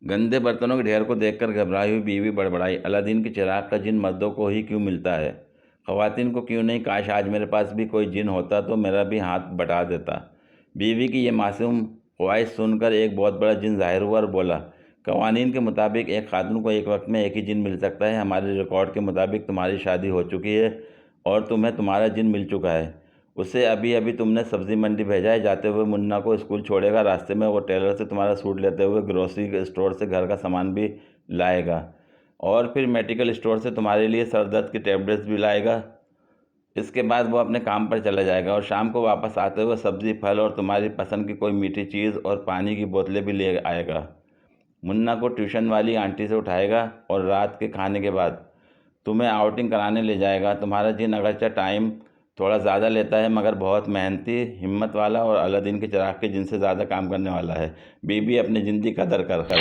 गंदे बर्तनों के ढेर को देखकर घबराई हुई बीवी बड़बड़ाई, अलादीन के चिराग का जिन मर्दों को ही क्यों मिलता है? ख़वातीन को क्यों नहीं? काश आज मेरे पास भी कोई जिन होता तो मेरा भी हाथ बटा देता। बीवी की ये मासूम ख्वाहिश सुनकर एक बहुत बड़ा जिन ज़ाहिर हुआ और बोला, कवानीन के मुताबिक एक खातून को एक वक्त में एक ही जिन मिल सकता है। हमारे रिकॉर्ड के मुताबिक तुम्हारी शादी हो चुकी है और तुम्हें तुम्हारा जिन मिल चुका है। उसे अभी अभी तुमने सब्ज़ी मंडी भेजा है। जाते हुए मुन्ना को स्कूल छोड़ेगा, रास्ते में वो टेलर से तुम्हारा सूट लेते हुए ग्रोसरी के स्टोर से घर का सामान भी लाएगा और फिर मेडिकल स्टोर से तुम्हारे लिए सर दर्द की टेबलेट्स भी लाएगा। इसके बाद वो अपने काम पर चला जाएगा और शाम को वापस आते हुए सब्ज़ी, फल और तुम्हारी पसंद की कोई मीठी चीज़ और पानी की बोतलें भी ले आएगा। मुन्ना को ट्यूशन वाली आंटी से उठाएगा और रात के खाने के बाद तुम्हें आउटिंग कराने ले जाएगा। तुम्हारा जिन अगरचे टाइम थोड़ा ज़्यादा लेता है मगर बहुत मेहनती, हिम्मत वाला और अलादीन के चिराग के जिन से ज़्यादा काम करने वाला है। बीबी अपने जिंदी कदर कर